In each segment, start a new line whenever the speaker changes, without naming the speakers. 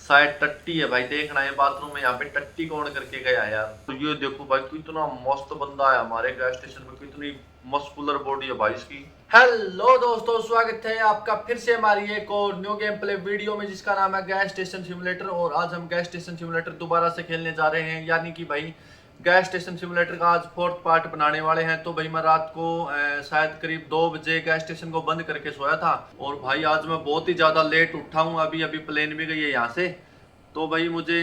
शायद टट्टी है भाई, देखना है बाथरूम में यहाँ पे टट्टी कौन करके गया यार। तो ये देखो भाई कितना मस्त बंदा है हमारे गैस स्टेशन पे, कितनी मस्कुलर बॉडी है भाई इसकी। हेलो दोस्तों, स्वागत है आपका फिर से हमारी एक और न्यू गेम प्ले वीडियो में जिसका नाम है गैस स्टेशन सिमुलेटर। और आज हम गैस स्टेशन सिमुलेटर दोबारा से खेलने जा रहे हैं, यानी कि भाई गैस स्टेशन सिमुलेटर का आज 4th पार्ट बनाने वाले हैं। तो भाई मैं रात को शायद करीब 2 बजे गैस स्टेशन को बंद करके सोया था, और भाई आज मैं बहुत ही ज़्यादा लेट उठा हूँ। अभी अभी प्लेन भी गई है यहाँ से, तो भाई मुझे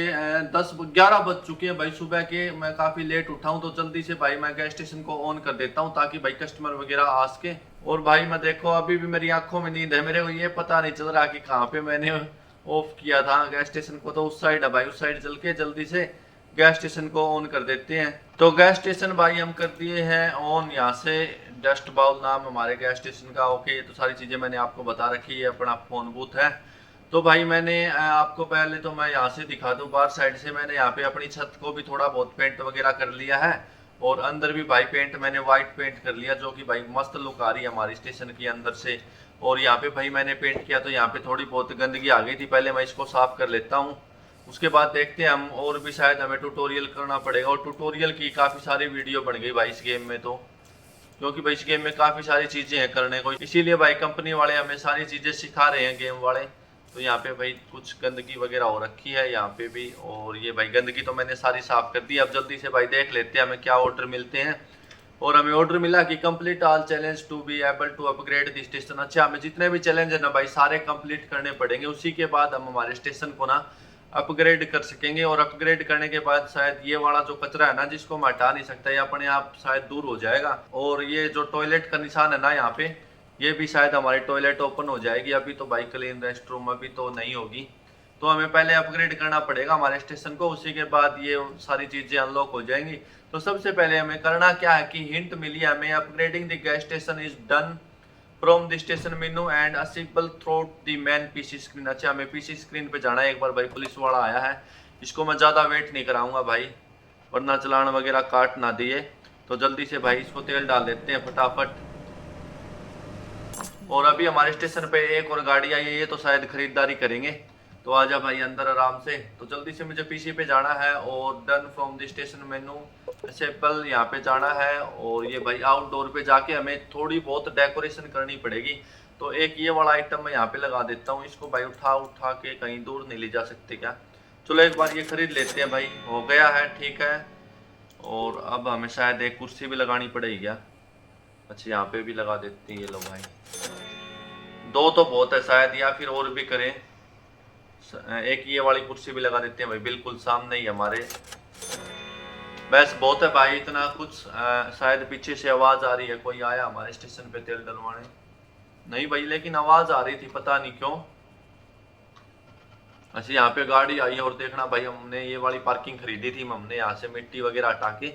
10-11 बज चुके हैं भाई सुबह के। मैं काफ़ी लेट उठा हूँ, तो जल्दी से भाई मैं गैस स्टेशन को ऑन कर देता हूँ ताकि भाई कस्टमर वगैरह आ सके। और भाई मैं देखो अभी भी मेरी आंखों में नींद है, मेरे को ये पता नहीं चल रहा कि कहाँ पे मैंने ऑफ किया था गैस स्टेशन को। तो उस साइड है भाई, उस साइड चल के जल्दी से गैस स्टेशन को ऑन कर देते हैं। तो गैस स्टेशन भाई हम कर दिए हैं ऑन। यहाँ से डस्ट बाउल नाम हमारे गैस स्टेशन का। ओके, ये तो सारी चीज़ें मैंने आपको बता रखी है, अपना फोन बूथ है। तो भाई मैंने आपको पहले तो मैं यहाँ से दिखा दूँ, बाहर साइड से मैंने यहाँ पे अपनी छत को भी थोड़ा बहुत पेंट वगैरह कर लिया है, और अंदर भी भाई पेंट मैंने वाइट पेंट कर लिया, जो कि भाई मस्त लुक आ रही है हमारी स्टेशन की अंदर से। और यहाँ पे भाई मैंने पेंट किया तो यहाँ पे थोड़ी बहुत गंदगी आ गई थी, पहले मैं इसको साफ कर लेता हूँ। उसके बाद देखते हैं हम, और भी शायद हमें ट्यूटोरियल करना पड़ेगा। और ट्यूटोरियल की काफ़ी सारी वीडियो बन गई भाई इस गेम में, तो क्योंकि भाई इस गेम में काफ़ी सारी चीज़ें हैं करने को, इसीलिए भाई कंपनी वाले हमें सारी चीज़ें सिखा रहे हैं गेम वाले। तो यहाँ पे भाई कुछ गंदगी वगैरह हो रखी है यहाँ पे भी, और ये भाई गंदगी तो मैंने सारी साफ कर दी। अब जल्दी से भाई देख लेते हैं हमें क्या ऑर्डर मिलते हैं। और हमें ऑर्डर मिला कि complete all challenge to be able to upgrade the station. अच्छा, हमें जितने भी चैलेंज है ना भाई सारे कंप्लीट करने पड़ेंगे, उसी के बाद हम हमारे स्टेशन को ना अपग्रेड कर सकेंगे। और अपग्रेड करने के बाद शायद ये वाला जो कचरा है ना, जिसको मैं हटा नहीं सकता, ये अपने आप शायद दूर हो जाएगा। और ये जो टॉयलेट का निशान है ना यहाँ पे, ये भी शायद हमारी टॉयलेट ओपन हो जाएगी। अभी तो भाई क्लीन रेस्ट रूम अभी तो नहीं होगी, तो हमें पहले अपग्रेड करना पड़ेगा हमारे स्टेशन को, उसी के बाद ये सारी चीज़ें अनलॉक हो जाएंगी। तो सबसे पहले हमें करना क्या है कि हिंट मिली है हमें, upgrading the gas station is done from the station menu and accessible through the main PC screen. अच्छा, हमें पीसी स्क्रीन पे जाना है। एक बार भाई पुलिस वाला आया है, इसको मैं ज़्यादा वेट नहीं कराऊंगा भाई, वरना चलान वगैरह काट ना दिए। तो जल्दी से भाई इसको तेल डाल देते हैं फटाफट। और अभी हमारे स्टेशन पे एक और गाड़ी आई है, ये तो शायद खरीदारी करेंगे। तो आजा भाई अंदर आराम से। तो जल्दी से मुझे पीसी पे जाना है, और done from the station menu accessible यहाँ पे जाना है। और ये भाई आउटडोर पे जाके हमें थोड़ी बहुत डेकोरेशन करनी पड़ेगी। तो एक ये वाला आइटम मैं यहाँ पे लगा देता हूँ, इसको भाई उठा उठा के कहीं दूर नहीं ले जा सकते क्या। चलो एक बार ये खरीद लेते हैं भाई, हो गया है ठीक है। और अब हमें शायद एक कुर्सी भी लगानी पड़ेगी क्या। अच्छा, यहाँ पे भी लगा देते हैं। ये लो भाई, 2 तो बहुत है शायद, या फिर और भी करें। एक ये वाली कुर्सी भी लगा देते हैं भाई, बिल्कुल सामने ही हमारे। बस बहुत है भाई इतना कुछ। शायद पीछे से आवाज आ रही है, कोई आया हमारे स्टेशन पे तेल डलवाने। नहीं भाई, लेकिन आवाज आ रही थी, पता नहीं क्यों। अच्छा, यहाँ पे गाड़ी आई है। और देखना भाई, हमने ये वाली पार्किंग खरीदी थी, हमने यहाँ से मिट्टी वगैरह हटा के।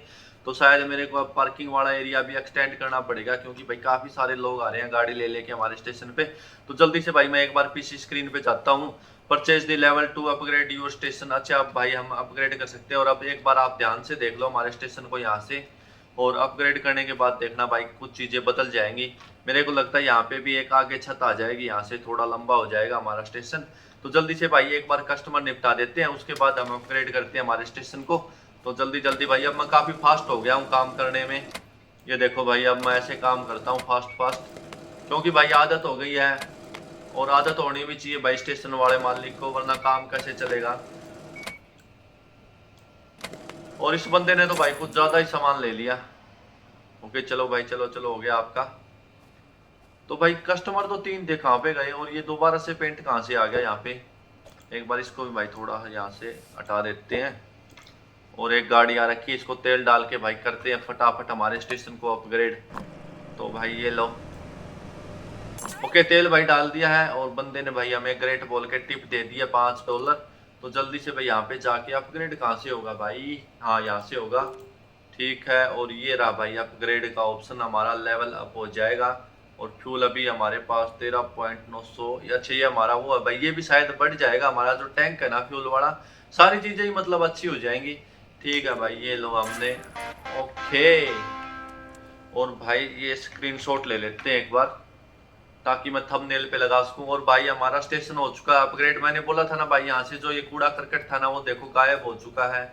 तो शायद मेरे को अब पार्किंग वाला एरिया भी एक्सटेंड करना पड़ेगा, क्योंकि भाई काफ़ी सारे लोग आ रहे हैं गाड़ी ले लेके हमारे स्टेशन पे। तो जल्दी से भाई मैं एक बार पीसी स्क्रीन पे जाता हूँ। Purchase the level 2 upgrade your station. अच्छा, अब भाई हम अपग्रेड कर सकते हैं। और अब एक बार आप ध्यान से देख लो हमारे स्टेशन को यहाँ से, और अपग्रेड करने के बाद देखना भाई कुछ चीज़ें बदल जाएंगी। मेरे को लगता है यहाँ पे भी एक आगे छत आ जाएगी, यहाँ से थोड़ा लंबा हो जाएगा हमारा स्टेशन। तो जल्दी से भाई एक बार कस्टमर निपटा देते हैं, उसके बाद हम अपग्रेड करते हैं हमारे स्टेशन को। तो जल्दी जल्दी भाई, अब मैं काफ़ी फास्ट हो गया हूँ काम करने में। ये देखो भाई, अब मैं ऐसे काम करता हूँ फास्ट फास्ट, क्योंकि भाई आदत हो गई है। और आदत होनी भी चाहिए भाई स्टेशन वाले मालिक को, वरना काम कैसे चलेगा। और इस बंदे ने तो भाई कुछ ज़्यादा ही सामान ले लिया। ओके चलो भाई, चलो चलो, हो गया आपका। तो भाई कस्टमर तो 3 थे, कहाँ पे गए। और ये दोबारा से पेंट कहाँ से आ गया यहाँ पे। एक बार इसको भी भाई थोड़ा यहाँ से हटा देते हैं। और एक गाड़ी आ रखी है, इसको तेल डाल के भाई करते हैं फटाफट हमारे स्टेशन को अपग्रेड। तो भाई ये लो, ओके तेल भाई डाल दिया है। और बंदे ने भाई हमें ग्रेट बोल के टिप दे दिया $5। तो जल्दी से भाई यहाँ पे जाके अपग्रेड कहाँ से होगा भाई, हाँ यहाँ से होगा, ठीक है। और ये रहा भाई अपग्रेड का ऑप्शन, हमारा लेवल अप हो जाएगा। और फ्यूल अभी हमारे पास 13.900। अच्छा, ये हमारा वो है भाई, ये भी शायद बढ़ जाएगा हमारा जो टैंक है ना फ्यूल वाला। सारी चीज़ें ही मतलब अच्छी हो जाएंगी। ठीक है भाई, ये लो हमने। ओके, और भाई ये स्क्रीनशॉट ले लेते हैं एक बार। ताकि मैं थंबनेल पे लगा सकूं। और भाई हमारा स्टेशन हो चुका है अपग्रेड। मैंने बोला था ना भाई, यहाँ से जो ये कूड़ा करकट था ना वो देखो गायब हो चुका है।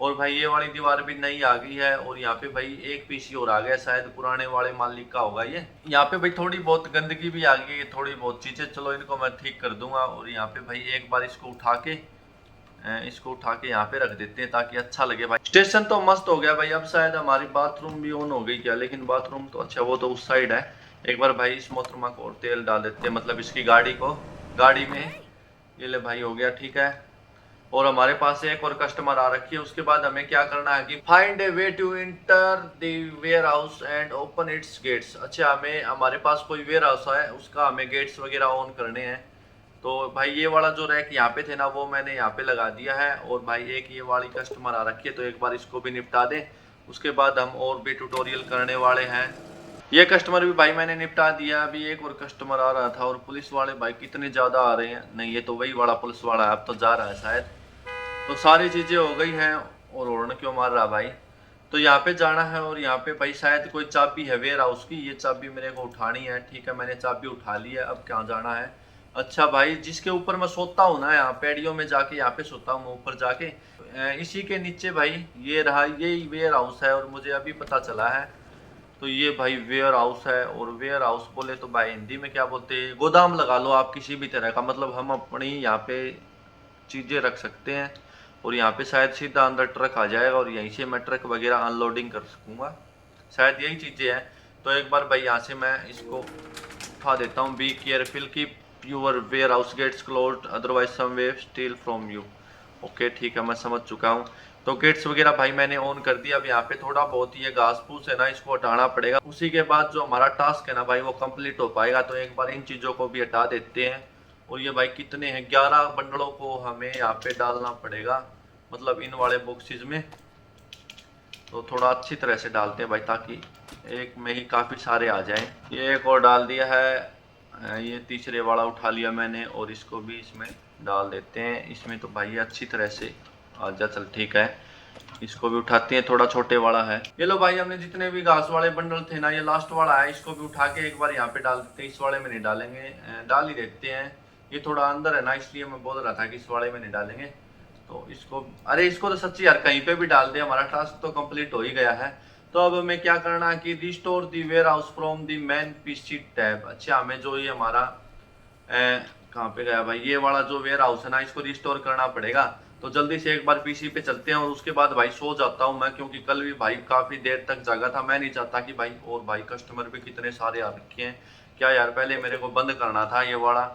और भाई ये वाली दीवार भी नई आ गई है। और यहाँ पे भाई एक पीसी और आ गया, शायद पुराने वाले मालिक का होगा ये। यहाँ पे भाई थोड़ी बहुत गंदगी भी आ गई है, थोड़ी बहुत चीजें, चलो इनको मैं ठीक कर दूंगा। और यहाँ पे भाई एक बार इसको उठा के यहाँ पे रख देते हैं ताकि अच्छा लगे। भाई स्टेशन तो मस्त हो गया भाई। अब शायद हमारी बाथरूम भी ऑन हो गई क्या, लेकिन बाथरूम तो अच्छा वो तो उस साइड है। एक बार भाई इस मोहतरमा को और तेल डाल देते हैं, मतलब इसकी गाड़ी में। ये ले भाई हो गया, ठीक है। और हमारे पास एक और कस्टमर आ रखी है। उसके बाद हमें क्या करना है कि find a way to enter the warehouse and open its gates. अच्छा, हमें हमारे पास कोई वेयर हाउस है, उसका हमें गेट्स वगैरह ऑन करने हैं। तो भाई ये वाला जो रैक यहाँ पे थे ना वो मैंने यहाँ पे लगा दिया है। और भाई एक ये वाली कस्टमर आ रखी है, तो एक बार इसको भी निपटा दें। उसके बाद हम और भी ट्यूटोरियल करने वाले हैं। ये कस्टमर भी भाई मैंने निपटा दिया। अभी एक और कस्टमर आ रहा था। और पुलिस वाले भाई कितने ज्यादा आ रहे हैं। नहीं, ये तो वही वाला पुलिस वाला है, अब तो जा रहा है शायद। तो सारी चीजें हो गई हैं। और हॉर्न क्यों मार रहा भाई। तो यहाँ पे जाना है। और यहाँ पे भाई शायद कोई चाबी है वेयर हाउस की, ये चाबी मेरे को उठानी है। ठीक है, मैंने चाबी उठा ली है। अब क्या जाना है। अच्छा भाई, जिसके ऊपर मैं सोता हूँ ना, यहाँ पेड़ियों में जाके यहाँ पे सोता हूँ मैं ऊपर जाके, इसी के नीचे भाई ये रहा, ये वेयर हाउस है। और मुझे अभी पता चला है। तो ये भाई वेयर हाउस है। और वेयर हाउस बोले तो भाई हिंदी में क्या बोलते हैं, गोदाम लगा लो आप किसी भी तरह का, मतलब हम अपनी यहाँ पे चीजें रख सकते हैं। और यहाँ पे शायद सीधा अंदर ट्रक आ जाएगा और यहीं से मैं ट्रक वगैरह अनलोडिंग कर सकूंगा, शायद यही चीजें हैं। तो एक बार भाई यहाँ से मैं इसको उठा देता हूँ। Be careful, keep your warehouse gates closed, otherwise some way steal from you. Okay ठीक है, मैं समझ चुका हूँ। तो गेट्स वगैरह भाई मैंने ऑन कर दिया। अब यहाँ पे थोड़ा बहुत ये घास फूस है ना, इसको हटाना पड़ेगा। उसी के बाद जो हमारा टास्क है ना भाई वो कंप्लीट हो पाएगा। तो एक बार इन चीजों को भी हटा देते हैं। और ये भाई कितने हैं, 11 बंडलों को हमें यहाँ पे डालना पड़ेगा, मतलब इन वाले बॉक्सेस में। तो थोड़ा अच्छी तरह से डालते हैं भाई, ताकि एक में ही काफी सारे आ जाएं। ये एक और डाल दिया है, ये तीसरे वाला उठा लिया मैंने। और इसको भी इसमें डाल देते हैं। इसमें तो भाई अच्छी तरह से आ जा, चल ठीक है। इसको भी उठाते हैं, थोड़ा छोटे वाला है। ये लो भाई, हमने जितने भी घास वाले बंडल थे ना, ये लास्ट वाला है, इसको भी उठा के एक बार यहाँ पे डाल देते हैं। इस वाले में नहीं डालेंगे, डाल ही देते हैं। ये थोड़ा अंदर है ना, इसलिए मैं बोल रहा था कि इस वाले में नहीं डालेंगे। तो इसको, अरे इसको तो सच्ची यार कहीं पे भी डाल दे, हमारा टास्क तो कंप्लीट हो ही गया है। तो अब हमें क्या करना है कि restore the warehouse from the main PC tab. अच्छा, हमें जो ये हमारा कहाँ पे गया भाई, ये वाला जो वेयर हाउस है ना, इसको रिस्टोर करना पड़ेगा। तो जल्दी से एक बार पीसी पे चलते हैं। और उसके बाद भाई सो जाता हूँ मैं, क्योंकि कल भी भाई काफी देर तक जागा था। मैं नहीं चाहता कि भाई, और भाई कस्टमर भी कितने सारे आ रखे हैं। क्या यार, पहले मेरे को बंद करना था ये वाला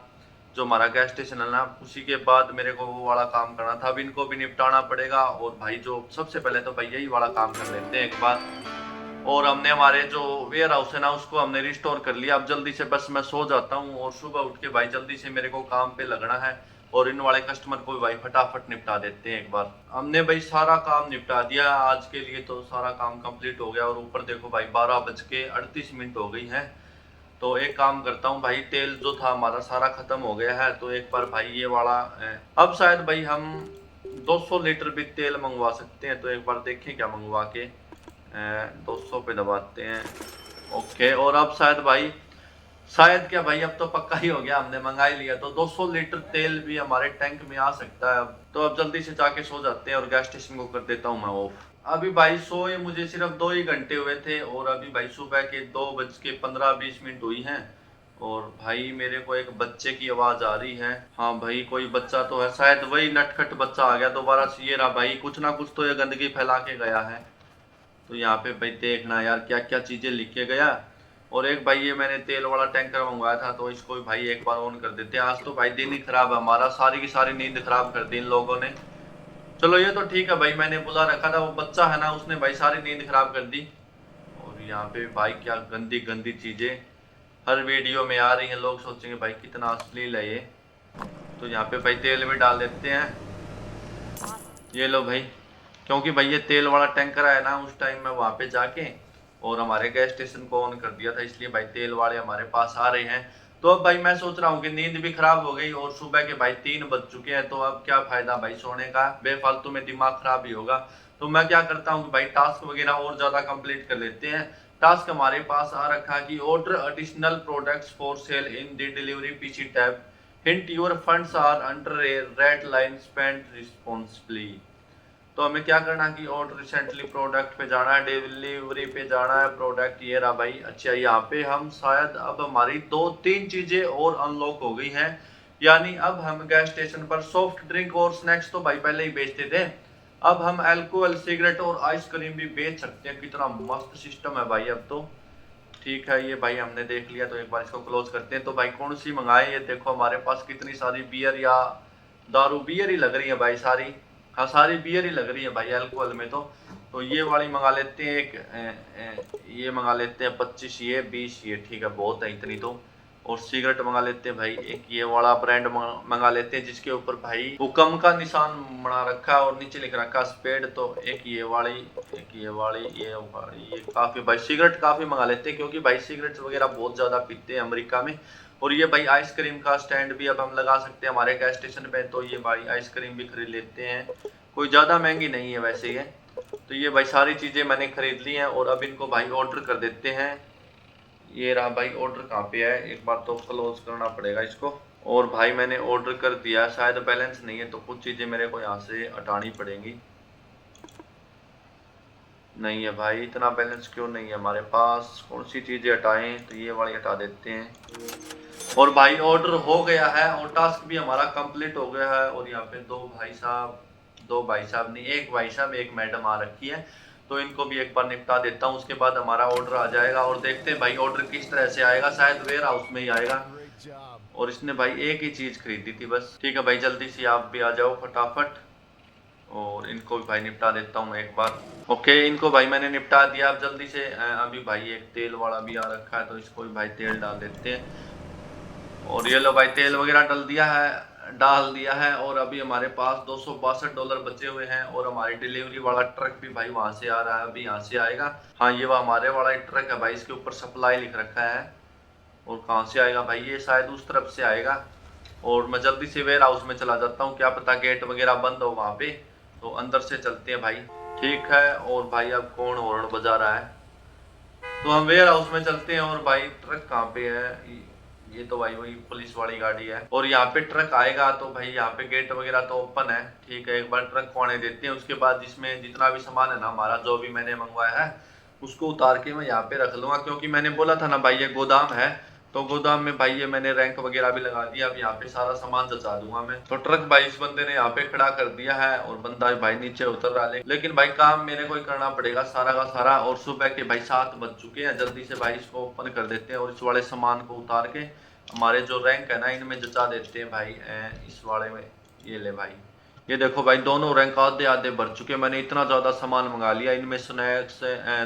जो हमारा गैस स्टेशन है ना, उसी के बाद मेरे को वो वाला काम करना था। अब इनको भी निपटाना पड़ेगा। और भाई जो सबसे पहले तो भाई यही वाला काम कर लेते हैं एक बार। और हमने हमारे जो वेयर हाउस है ना उसको हमने रिस्टोर कर लिया। अब जल्दी से बस मैं सो जाता हूँ। और सुबह उठ के भाई जल्दी से मेरे को काम पे लगना है। और इन वाले कस्टमर को भाई फटाफट निपटा देते हैं एक बार। हमने भाई सारा काम निपटा दिया आज के लिए, तो सारा काम कंप्लीट हो गया। और ऊपर देखो भाई 12:38 हो गई है। तो एक काम करता हूँ भाई, तेल जो था हमारा सारा खत्म हो गया है। तो एक बार भाई ये वाला अब शायद भाई हम 200 लीटर भी तेल मंगवा सकते हैं। तो एक बार देखें क्या मंगवा के, 200 पे दबाते हैं। ओके, और अब शायद क्या भाई, अब तो पक्का ही हो गया, हमने मंगा ही लिया। तो 200 लीटर तेल भी हमारे टैंक में आ सकता है अब। तो अब जल्दी से जाके सो जाते हैं और गैस स्टेशन को कर देता हूँ मैं ऑफ। अभी भाई सोए मुझे सिर्फ 2 ही घंटे हुए थे। और अभी भाई सुबह के 2:15-20 हुई हैं। और भाई मेरे को एक बच्चे की आवाज आ रही है। हाँ भाई, कोई बच्चा तो है, शायद वही नटखट बच्चा आ गया दोबारा से। ये रहा भाई, कुछ ना कुछ तो ये गंदगी फैला के गया है। तो यहाँ पे भाई देखना यार क्या क्या चीजें लिख के गया। और एक भाई ये मैंने तेल वाला टैंकर मंगवाया था, तो इसको भी भाई एक बार ऑन कर देते हैं। आज तो भाई दिन ही खराब है हमारा, सारी की सारी नींद खराब कर दी इन लोगों ने। चलो ये तो ठीक है भाई, मैंने बुला रखा था, वो बच्चा है ना उसने भाई सारी नींद खराब कर दी। और यहाँ पे भाई क्या गंदी गंदी चीजें हर वीडियो में आ रही हैं, लोग सोचेंगे भाई कितना अश्लील है ये। तो यहाँ पे भाई तेल भी डाल देते हैं। ये लो भाई, क्योंकि भाई ये तेल वाला टैंकर है ना, उस टाइम मैं वहां पे जाके और हमारे गैस स्टेशन को ऑन कर दिया था, इसलिए भाई तेल वाले हमारे पास आ रहे हैं। तो अब भाई मैं सोच रहा हूँ कि नींद भी खराब हो गई और सुबह के भाई 3 बज चुके हैं। तो अब क्या फायदा भाई सोने का, बेफालतू में दिमाग खराब ही होगा। तो मैं क्या करता हूँ कि भाई टास्क वगैरह और ज्यादा कंप्लीट कर लेते हैं, टास्क हमारे पास आ रखा कि order additional products for sale in the delivery PC tab, hint your funds are under a red line, spend responsibly. तो हमें क्या करना है कि ऑर्डर रिसेंटली प्रोडक्ट पे जाना है, डिलीवरी पे जाना है, प्रोडक्ट ये रहा भाई। अच्छा, यहाँ पे हम शायद अब हमारी 2-3 चीजें और अनलॉक हो गई हैं, यानी अब हम गैस स्टेशन पर सॉफ्ट ड्रिंक और स्नैक्स तो भाई पहले ही बेचते थे, अब हम अल्कोहल, सिगरेट और आइसक्रीम भी बेच सकते हैं। कितना मस्त सिस्टम है भाई अब तो। ठीक है, ये भाई हमने देख लिया, तो एक बार इसको क्लोज करते हैं। तो भाई कौन सी मंगाए, ये देखो हमारे पास कितनी सारी बियर या दारू, बियर ही लग रही है भाई सारी। हाँ, सारी बियर ही लग रही है भाई अल्कोहल में। तो ये वाली मंगा लेते हैं एक, ये मंगा लेते हैं 25, ये 20, ये ठीक है, बहुत है इतनी तो। और सिगरेट मंगा लेते हैं भाई एक, ये वाला ब्रांड मंगा लेते हैं जिसके ऊपर भाई हुक्म का निशान बना रखा है और नीचे लिख रखा स्पेड। तो एक ये वाली, एक ये वाली, ये वाली, ये काफी भाई सिगरेट काफी मंगा लेते हैं, क्योंकि भाई सिगरेट वगैरह बहुत ज्यादा पीते हैं अमेरिका में। और ये भाई आइसक्रीम का स्टैंड भी अब हम लगा सकते हैं हमारे गैस स्टेशन पे, तो ये भाई आइसक्रीम भी खरीद लेते हैं, कोई ज्यादा महंगी नहीं है वैसे ये। तो ये भाई सारी चीजें मैंने खरीद ली हैं और अब इनको भाई ऑर्डर कर देते हैं। ये रहा भाई, ऑर्डर कहाँ पे है, एक बार तो क्लोज करना पड़ेगा इसको। और भाई मैंने ऑर्डर कर दिया, शायद बैलेंस नहीं है तो कुछ चीजें मेरे को यहाँ से हटानी पड़ेंगी। नहीं है भाई, इतना बैलेंस क्यों नहीं है हमारे पास, कौन सी चीजें हटाएं, तो ये वाली हटा देते हैं। और भाई ऑर्डर हो गया है और टास्क भी हमारा कंप्लीट हो गया है। और यहाँ पे दो भाई साहब नहीं, एक भाई साहब एक मैडम आ रखी है, तो इनको भी एक बार निपटा देता हूँ, उसके बाद हमारा ऑर्डर आ जाएगा। और देखते हैं भाई ऑर्डर किस तरह से आएगा, शायद वेयर हाउस में ही आएगा। और इसने भाई एक ही चीज खरीदी थी बस। ठीक है भाई, जल्दी से आप भी आ जाओ फटाफट, और इनको भी भाई निपटा देता हूँ एक बार। ओके, इनको भाई मैंने निपटा दिया। अब जल्दी से अभी भाई एक तेल वाला भी आ रखा है, तो इसको भी भाई तेल डाल देते हैं। और ये लो भाई तेल वगैरह डाल दिया है। और अभी हमारे पास $262 बचे हुए हैं। और हमारी डिलीवरी वाला ट्रक भी भाई वहां से आ रहा है, अभी यहाँ से आएगा। हाँ, ये वो हमारे वाला ट्रक है भाई, इसके ऊपर सप्लाई लिख रखा है। और कहाँ से आएगा भाई, ये शायद उस तरफ से आएगा। और मैं जल्दी से वेयर हाउस में चला जाता हूँ, क्या पता गेट वगैरह बंद हो वहाँ पे, तो अंदर से चलते हैं भाई। ठीक है, और भाई अब कौन हॉर्न बजा रहा है, तो हम वेयर हाउस में चलते हैं। और भाई ट्रक कहाँ पे है, ये तो भाई वही पुलिस वाली गाड़ी है। और यहाँ पे ट्रक आएगा, तो भाई यहाँ पे गेट वगैरह तो ओपन है। ठीक है, एक बार ट्रक को आने देते हैं, उसके बाद इसमें जितना भी सामान है ना हमारा, जो भी मैंने मंगवाया है, उसको उतार के मैं यहाँ पे रख लूंगा, क्योंकि मैंने बोला था ना भाई ये गोदाम है, तो गोदाम में भाई ये मैंने रैंक वगैरह भी लगा दिया। अब यहाँ पे सारा सामान जचा दूंगा मैं। तो ट्रक भाई इस बंदे ने यहाँ पे खड़ा कर दिया है, और बंदा भाई नीचे उतर रहा है, लेकिन भाई काम मेरे को ही करना पड़ेगा सारा का सारा। और सुबह के भाई 7 बज चुके हैं, जल्दी से भाई इसको ओपन कर देते हैं और इस वाले सामान को उतार के हमारे जो रैंक है ना इनमें जचा देते हैं भाई। इस वाले में ये ले भाई, ये देखो भाई दोनों रैंक आधे आधे भर चुके। मैंने इतना ज्यादा सामान मंगा लिया, इनमें स्नैक्स,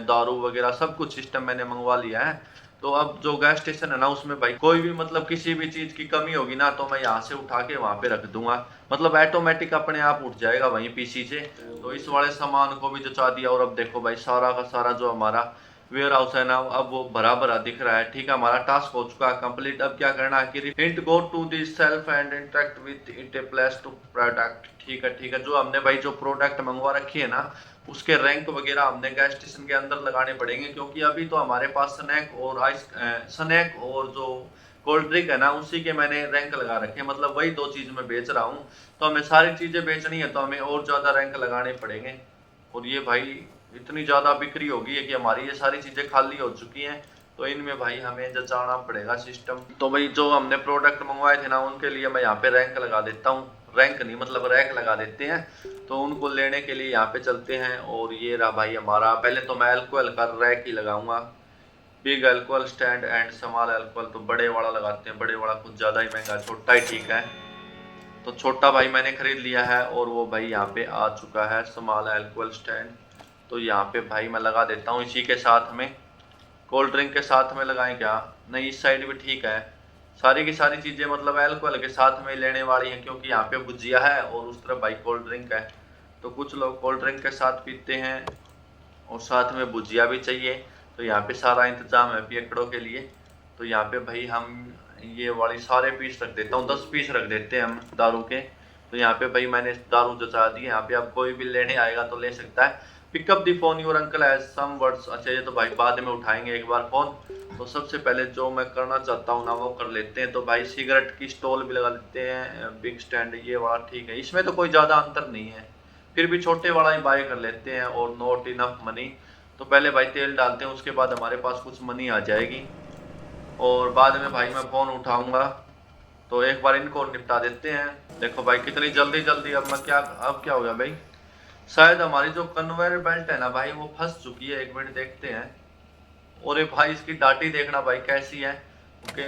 दारू वगैरह सब कुछ सिस्टम मैंने मंगवा लिया है। तो अब जो गैस स्टेशन है ना उसमें भाई कोई भी मतलब किसी भी चीज की कमी होगी ना, तो मैं यहाँ से उठा के वहां पे रख दूंगा, मतलब ऑटोमेटिक अपने आप उठ जाएगा वहीं पीसी से। तो इस वाले सामान को भी जचा दिया। और अब देखो भाई सारा का सारा जो हमारा वेयर हाउस है ना, अब वो भरा भरा दिख रहा है। ठीक है, हमारा टास्क हो चुका है कंप्लीट। अब क्या करना है कि hint go to this shelf and interact with it a place to product. ठीक है, जो हमने भाई जो प्रोडक्ट मंगवा रखी है ना, उसके रैंक वगैरह हमने गैस स्टेशन के अंदर लगाने पड़ेंगे, क्योंकि अभी तो हमारे पास स्नैक और जो कोल्ड ड्रिंक है ना उसी के मैंने रैंक लगा रखे हैं, मतलब वही 2 चीज मैं बेच रहा हूँ। तो हमें सारी चीजें बेचनी है, तो हमें और ज्यादा रैंक लगाने पड़ेंगे। और ये भाई इतनी ज्यादा बिक्री होगी है कि हमारी ये सारी चीजें खाली हो चुकी हैं, तो इनमें भाई हमें जचाना पड़ेगा सिस्टम। तो भाई जो हमने प्रोडक्ट मंगवाए थे ना उनके लिए मैं यहाँ पे रैंक लगा देता हूँ, रैंक नहीं मतलब रैक लगा देते हैं। तो उनको लेने के लिए यहाँ पे चलते हैं। और ये रहा भाई हमारा, पहले तो मैं अल्कोहल का रैक ही लगाऊंगा, big alcohol stand and small alcohol, तो बड़े वाला लगाते हैं। बड़े वाला कुछ ज्यादा ही महंगा, छोटा ही ठीक है। तो छोटा भाई मैंने खरीद लिया है, और वो भाई यहाँ पे आ चुका है स्मॉल अल्कोहल स्टैंड। तो यहाँ पे भाई मैं लगा देता हूँ इसी के साथ में, कोल्ड ड्रिंक के साथ में लगाएं क्या, नहीं इस साइड भी ठीक है। सारी की सारी चीजें मतलब अल्कोहल के साथ में लेने वाली हैं, क्योंकि यहाँ पे भुजिया है और उस तरफ भाई कोल्ड ड्रिंक है। तो कुछ लोग कोल्ड ड्रिंक के साथ पीते हैं और साथ में भुजिया भी चाहिए, तो यहाँ पे सारा इंतजाम है पियकड़ों के लिए। तो यहाँ पे भाई हम ये वाली सारे पीस रख देता हूँ, 10 पीस रख देते हैं हम दारू के। तो यहाँ पे भाई मैंने दारू जचा दी है, यहाँ पे अब कोई भी लेने आएगा तो ले सकता है। Pick up the phone your uncle has some words. अच्छा ये तो भाई बाद में उठाएंगे एक बार फोन। तो सबसे पहले जो मैं करना चाहता हूँ ना वो कर लेते हैं। तो भाई सिगरेट की स्टॉल भी लगा लेते हैं, बिग स्टैंड ये वाला ठीक है, इसमें तो कोई ज़्यादा अंतर नहीं है, फिर भी छोटे वाला ही बाय कर लेते हैं। और नॉट इनफ मनी, तो पहले भाई तेल डालते हैं, उसके बाद हमारे पास कुछ मनी आ जाएगी और बाद में भाई मैं फ़ोन उठाऊंगा। तो एक बार इनको निपटा देते हैं। देखो भाई कितनी जल्दी जल्दी, अब क्या हो गया भाई, शायद हमारी जो कन्वेयर बेल्ट है ना भाई वो फंस चुकी है। एक मिनट देखते हैं। और भाई इसकी डाटी देखना भाई कैसी है। ओके,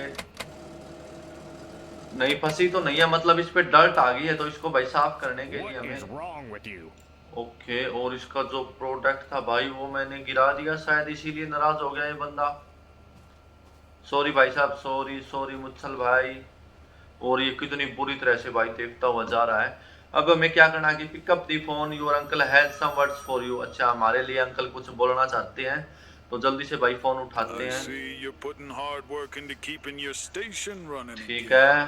नहीं फंसी तो नहीं है, मतलब इस पे डर्ट आ गई है, तो इसको भाई साफ करने के लिए हमें। ओके, और इसका जो प्रोडक्ट था भाई वो मैंने गिरा दिया, शायद इसीलिए नाराज हो गया ये बंदा। सॉरी भाई साहब, सॉरी सॉरी मुच्छल भाई। और ये कितनी बुरी तरह से भाई देखता हुआ जा रहा है। अब हमें क्या करना है कि pick up the phone your uncle has some words for you. अच्छा हमारे लिए अंकल कुछ बोलना चाहते हैं, तो जल्दी से भाई फोन उठाते हैं। ठीक है,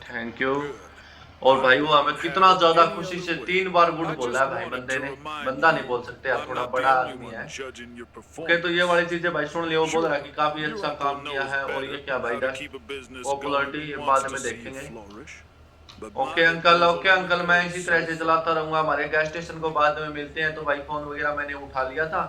थैंक यू। और भाई वो हमें कितना ज्यादा खुशी से 3 बार गुड बोला है भाई बंदे ने। बंदा नहीं बोल सकते यार, थोड़ा बड़ा आदमी है। ओके, तो ये वाली चीजें भाई सुन लियो, बोल रहा है कि काफी अच्छा काम किया है। और ये क्या भाई पॉपुलरिटी बाद में देखेंगे। ओके अंकल मैं इसी तरह से चलाता रहूंगा, हमारे गैस स्टेशन को बाद में मिलते हैं। तो भाई फोन वगैरह मैंने उठा लिया था।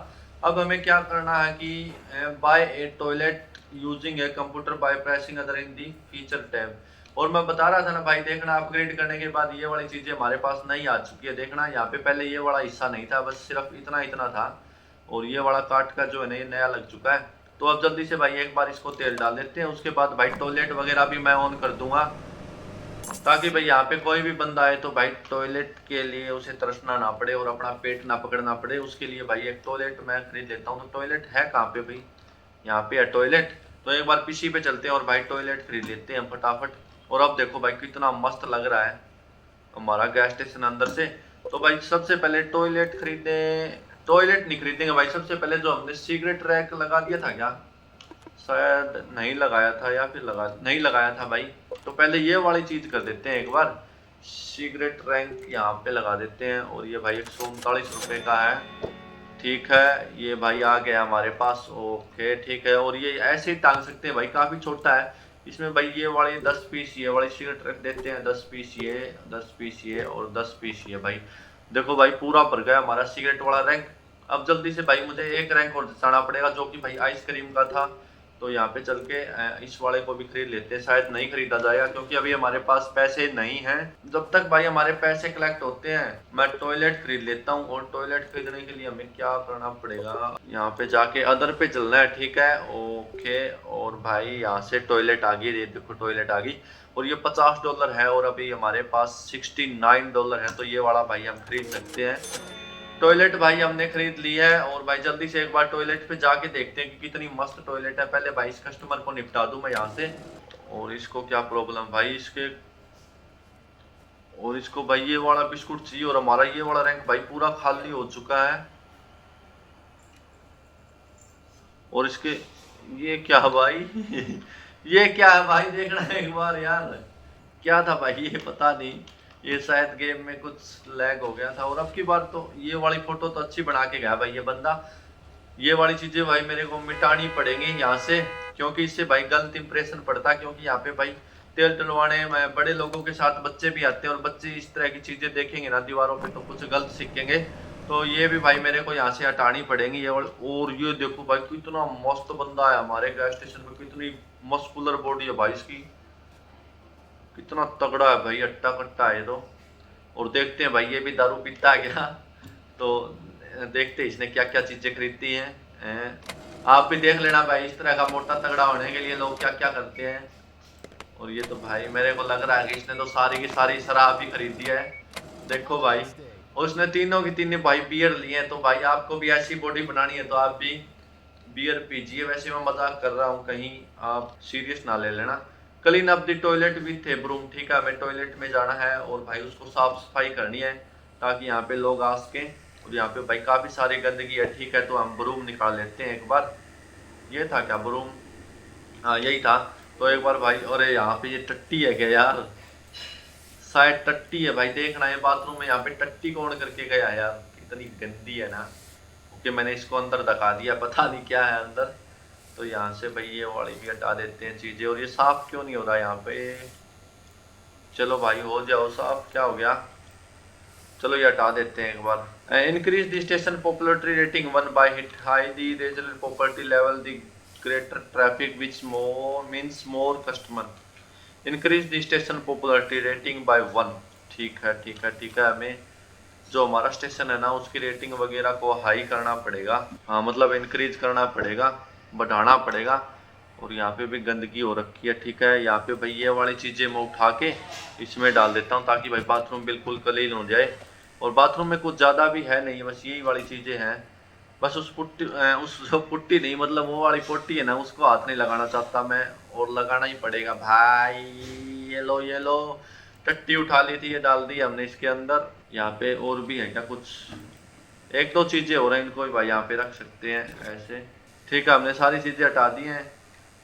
अब हमें क्या करना है कि buy a toilet using a computer by pressing other in the feature tab. और मैं बता रहा था ना भाई, देखना अपग्रेड करने के बाद ये वाली चीजें हमारे पास नहीं आ चुकी है। देखना यहाँ पे पहले ये वाला हिस्सा नहीं था, बस सिर्फ इतना इतना था, और ये वाला काट का जो है ना ये नया लग चुका है। तो अब जल्दी से भाई एक बार इसको तेल डाल देते हैं, उसके बाद भाई टॉयलेट वगैरह भी मैं ऑन कर दूंगा, ताकि भाई यहाँ पे कोई भी बंदा आए तो भाई टॉयलेट के लिए उसे तरसना ना पड़े और अपना पेट ना पकड़ना पड़े। उसके लिए भाई एक टॉयलेट मैं खरीद लेता हूँ। तो टॉयलेट है कहाँ पे भाई, यहाँ पे है टॉयलेट। तो एक बार पीसी पे चलते हैं और भाई टॉयलेट खरीद लेते हैं फटाफट। और अब देखो भाई कितना मस्त लग रहा है हमारा गैस स्टेशन अंदर से। तो भाई सबसे पहले टॉयलेट खरीदे, टॉयलेट नहीं खरीदेंगे भाई, सबसे पहले जो हमने सिगरेट रैक लगा दिया था, क्या शायद नहीं लगाया था, या फिर नहीं लगाया था भाई। तो पहले ये वाली चीज कर देते हैं एक बार, सिगरेट रैंक यहाँ पे लगा देते हैं। और ये भाई 139 रुपए का है। ठीक है, ये भाई आ गया हमारे पास। ओके ठीक है, और ये ऐसे ही टांग सकते हैं भाई, काफी छोटा है। इसमें भाई ये वाली 10 पीस ये वाली सिगरेट रख देते हैं, 10 पीस ये, 10 पीस ये और 10 पीस ये। भाई देखो भाई पूरा भर गया हमारा सिगरेट वाला रैंक। अब जल्दी से भाई मुझे एक रैंक और जाना पड़ेगा, जो कि भाई आइसक्रीम का था। तो यहाँ पे चल के इस वाले को भी खरीद लेते हैं। शायद नहीं खरीदा जाएगा क्योंकि अभी हमारे पास पैसे नहीं हैं। जब तक भाई हमारे पैसे कलेक्ट होते हैं मैं टॉयलेट खरीद लेता हूँ। और टॉयलेट खरीदने के लिए हमें क्या करना पड़ेगा, यहाँ पे जाके अदर पे चलना है। ठीक है ओके, और भाई यहाँ से टॉयलेट आ गई, देखो टॉयलेट आ गई। और ये $50 है और अभी हमारे पास $69 है। तो ये वाला भाई हम खरीद सकते हैं। टॉयलेट भाई हमने खरीद लिया है। और भाई जल्दी से एक बार टॉयलेट पे जाके देखते हैं कि कितनी मस्त टॉयलेट है। पहले भाई इस कस्टमर को निपटा दूं मैं यहाँ से। और इसको क्या प्रॉब्लम भाई इसके, और इसको भाई ये वाला बिस्कुट चाहिए। और हमारा ये वाला रैंक भाई पूरा खाली हो चुका है। और इसके ये क्या भाई ये क्या है भाई, देखना है एक बार यार, क्या था भाई ये पता नहीं। ये शायद गेम में कुछ लैग हो गया था। और अब की बार तो ये वाली फोटो तो अच्छी बना के गया भाई ये बंदा। ये वाली चीजें भाई मेरे को मिटानी पड़ेंगी यहाँ से, क्योंकि इससे भाई गलत इंप्रेशन पड़ता है। क्योंकि यहाँ पे भाई तेल डलवाने में बड़े लोगों के साथ बच्चे भी आते हैं, और बच्चे इस तरह की चीजें देखेंगे ना दीवारों पे तो कुछ गलत सीखेंगे। तो ये भी भाई मेरे को यहाँ से हटानी पड़ेंगी ये वाली। और ये देखो भाई कितना मस्त बंदा है हमारे गैस स्टेशन पे, कितनी मस्कुलर बॉडी है भाई इसकी, कितना तगड़ा है भाई, अट्टा कट्टा है तो। और देखते हैं भाई ये भी दारू पीता है क्या, तो देखते हैं इसने क्या क्या चीजें खरीदी हैं। आप भी देख लेना भाई, इस तरह का मोटा तगड़ा होने के लिए लोग क्या क्या करते हैं। और ये तो भाई मेरे को लग रहा है कि इसने तो सारी की सारी शराब ही खरीदी है। देखो भाई, और उसने तीनों की तीनों भाई बियर लिए हैं। तो भाई आपको भी ऐसी बॉडी बनानी है तो आप भी बियर पीजिए। वैसे मैं मजाक कर रहा हूँ, कहीं आप सीरियस ना ले लेना। Clean up the toilet with a broom. ठीक है, हमें टॉयलेट में जाना है और भाई उसको साफ सफाई करनी है, ताकि यहाँ पे लोग आ सकें। और यहाँ पे भाई काफी सारी गंदगी है। ठीक है, तो हम ब्रूम निकाल लेते हैं एक बार। ये था क्या ब्रूम, हाँ यही था। तो एक बार भाई, अरे यहाँ पे ये टट्टी है क्या यार, शायद टट्टी है भाई। देखना ये बाथरूम में यहाँ पे टट्टी कौन करके गया यार, इतनी गंदी है ना कि मैंने इसको अंदर दिखा दिया, पता नहीं क्या है अंदर। तो यहाँ से भाई ये वाली भी हटा देते हैं चीज़ें। और ये साफ क्यों नहीं हो रहा यहाँ पे? चलो भाई हो जाओ साफ, क्या हो गया? चलो ये हटा देते हैं एक बार। Increase the station popularity rating 1 by hit high the regional popularity level the greater traffic which more means more customer. Increase the station popularity rating by 1। ठीक है ठीक है ठीक है, हमें जो हमारा स्टेशन है ना उसकी रेटिंग वगैरह को हाई करना पड़ेगा। हाँ मतलब इंक्रीज करना पड़ेगा, बढ़ाना पड़ेगा। और यहाँ पे भी गंदगी हो रखी है। ठीक है, यहाँ पे भाई ये वाली चीज़ें मैं उठा के इसमें डाल देता हूँ ताकि भाई बाथरूम बिल्कुल क्लीन हो जाए। और बाथरूम में कुछ ज़्यादा भी है नहीं, बस यही वाली चीज़ें हैं। बस उस पुट्टी उस जो पुट्टी नहीं मतलब वो वाली पोटी है ना उसको हाथ नहीं लगाना चाहता मैं, और लगाना ही पड़ेगा भाई। ये लो टट्टी उठा ली थी, ये डाल दी हमने इसके अंदर। यहाँ पे और भी है क्या कुछ? एक दो चीज़ें हो रही हैं, इनको भी भाई यहाँ पे रख सकते हैं ऐसे। ठीक है, हमने सारी चीज़ें हटा दी हैं।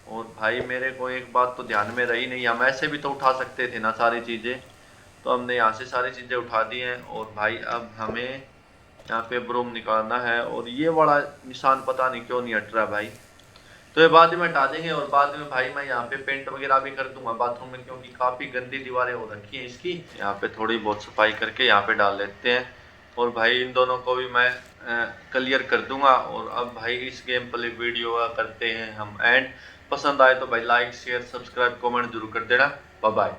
और भाई मेरे को एक बात तो ध्यान में रही नहीं, हम ऐसे भी तो उठा सकते थे ना सारी चीज़ें। तो हमने यहाँ से सारी चीज़ें उठा दी हैं। और भाई अब हमें यहाँ पे ब्रूम निकालना है। और ये वाला निशान पता नहीं क्यों नहीं हट रहा भाई, तो ये बाद में हटा देंगे। और बाद में भाई मैं यहाँ पे पेंट वगैरह भी कर दूंगा बाथरूम में, क्योंकि काफ़ी गंदी दीवारें हो रखी हैं इसकी। यहाँ पे थोड़ी बहुत सफाई करके यहाँ पे डाल लेते हैं। और भाई इन दोनों को भी मैं क्लियर कर दूंगा। और अब भाई इस गेम प्ले वीडियो करते हैं हम एंड। पसंद आए तो भाई लाइक शेयर सब्सक्राइब कमेंट जरूर कर देना। Bye bye.